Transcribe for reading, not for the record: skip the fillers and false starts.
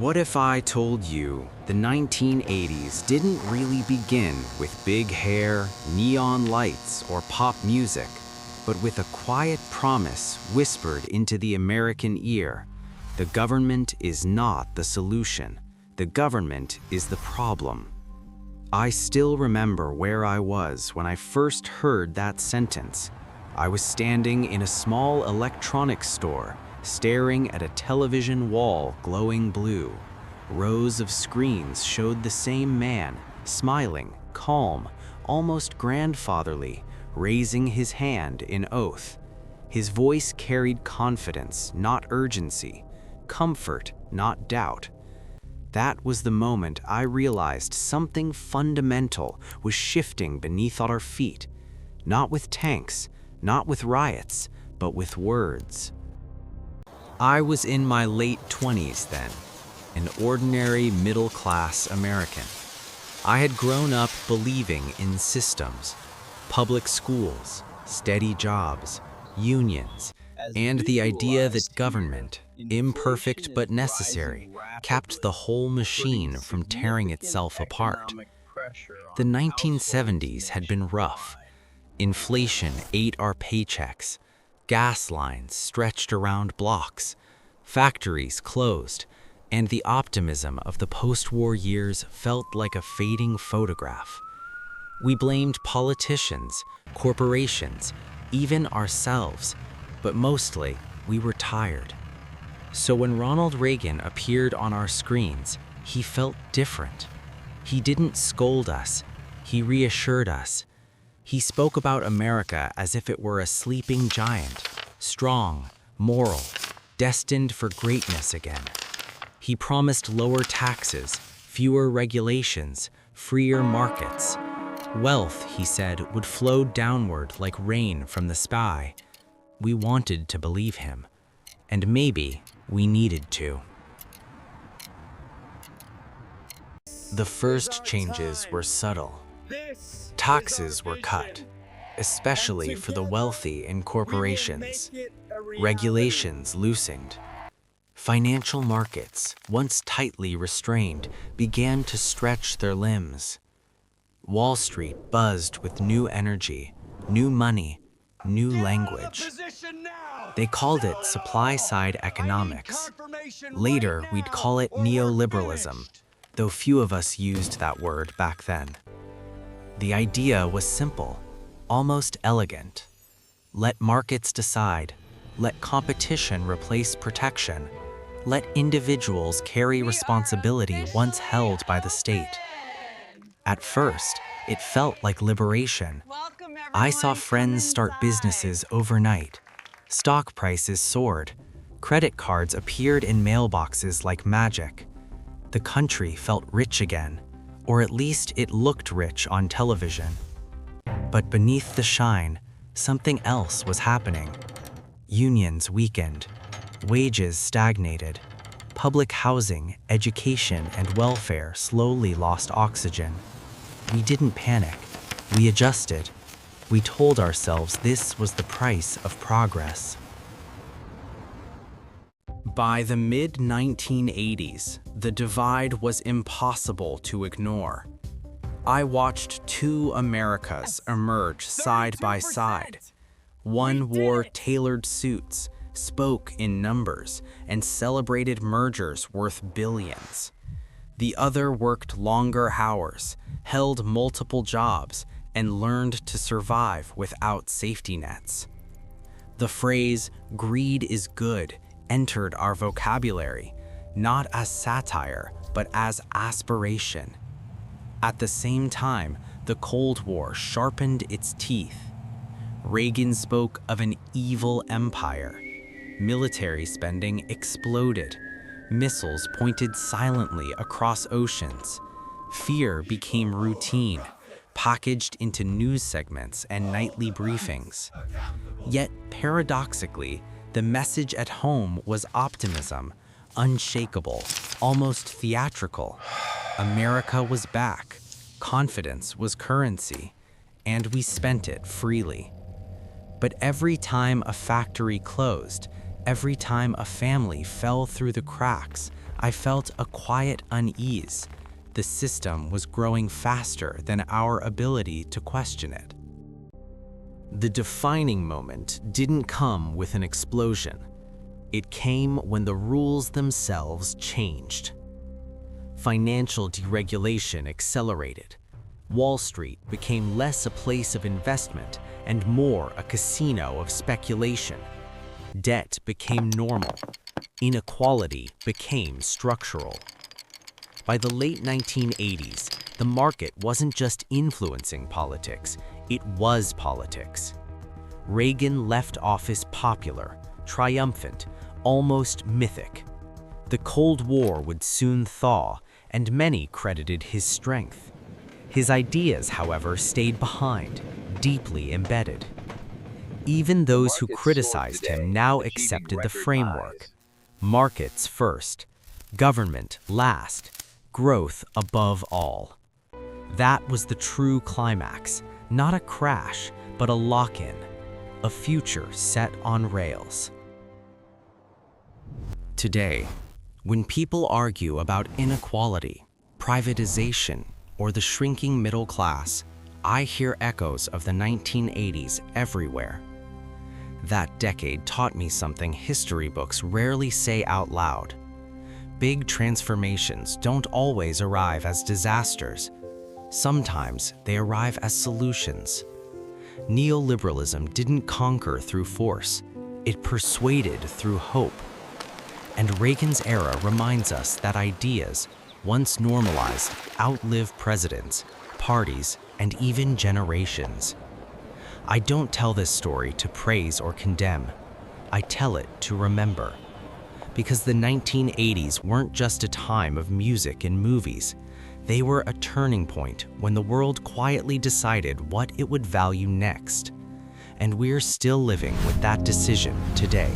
What if I told you the 1980s didn't really begin with big hair, neon lights, or pop music, but with a quiet promise whispered into the American ear? The government is not the solution. The government is the problem. I still remember where I was when I first heard that sentence. I was standing in a small electronics store, staring at a television wall glowing blue. Rows of screens showed the same man, smiling, calm, almost grandfatherly, raising his hand in oath. His voice carried confidence, not urgency, comfort, not doubt. That was the moment I realized something fundamental was shifting beneath our feet, not with tanks, not with riots, but with words. I was in my late 20s then, an ordinary middle-class American. I had grown up believing in systems, public schools, steady jobs, unions, and the idea that government, imperfect but necessary, kept the whole machine from tearing itself apart. The 1970s had been rough. Inflation ate our paychecks. Gas lines stretched around blocks. Factories closed. And the optimism of the post-war years felt like a fading photograph. We blamed politicians, corporations, even ourselves, but mostly we were tired. So when Ronald Reagan appeared on our screens, he felt different. He didn't scold us, he reassured us. He spoke about America as if it were a sleeping giant, strong, moral, destined for greatness again. He promised lower taxes, fewer regulations, freer markets. Wealth, he said, would flow downward like rain from the sky. We wanted to believe him, and maybe we needed to. The first changes were subtle. Taxes were cut, especially for the wealthy and corporations. Regulations loosened. Financial markets, once tightly restrained, began to stretch their limbs. Wall Street buzzed with new energy, new money, new language. They called it supply-side economics. Later, we'd call it neoliberalism, though few of us used that word back then. The idea was simple, almost elegant. Let markets decide. Let competition replace protection. Let individuals carry responsibility once held by the state. At first, it felt like liberation. I saw friends start businesses overnight. Stock prices soared. Credit cards appeared in mailboxes like magic. The country felt rich again, or at least it looked rich on television. But beneath the shine, something else was happening. Unions weakened. Wages stagnated. Public housing, education, and welfare slowly lost oxygen. We didn't panic. We adjusted. We told ourselves this was the price of progress. By the mid-1980s, the divide was impossible to ignore. I watched two Americas emerge side by side. One wore tailored suits, spoke in numbers, and celebrated mergers worth billions. The other worked longer hours, held multiple jobs, and learned to survive without safety nets. The phrase, "greed is good," entered our vocabulary, not as satire, but as aspiration. At the same time, the Cold War sharpened its teeth. Reagan spoke of an evil empire. Military spending exploded. Missiles pointed silently across oceans. Fear became routine, packaged into news segments and nightly briefings. Yet, paradoxically, the message at home was optimism, unshakable, almost theatrical. America was back, confidence was currency, and we spent it freely. But every time a factory closed, every time a family fell through the cracks, I felt a quiet unease. The system was growing faster than our ability to question it. The defining moment didn't come with an explosion. It came when the rules themselves changed. Financial deregulation accelerated. Wall Street became less a place of investment and more a casino of speculation. Debt became normal. Inequality became structural. By the late 1980s, the market wasn't just influencing politics, it was politics. Reagan left office popular, triumphant, almost mythic. The Cold War would soon thaw, and many credited his strength. His ideas, however, stayed behind, deeply embedded. Even those who criticized him now accepted the framework. Markets first, government last, growth above all. That was the true climax, not a crash, but a lock-in, a future set on rails. Today, when people argue about inequality, privatization, or the shrinking middle class, I hear echoes of the 1980s everywhere. That decade taught me something history books rarely say out loud. Big transformations don't always arrive as disasters. Sometimes they arrive as solutions. Neoliberalism didn't conquer through force, it persuaded through hope. And Reagan's era reminds us that ideas, once normalized, outlive presidents, parties, and even generations. I don't tell this story to praise or condemn. I tell it to remember. Because the 1980s weren't just a time of music and movies. They were a turning point when the world quietly decided what it would value next. And we're still living with that decision today.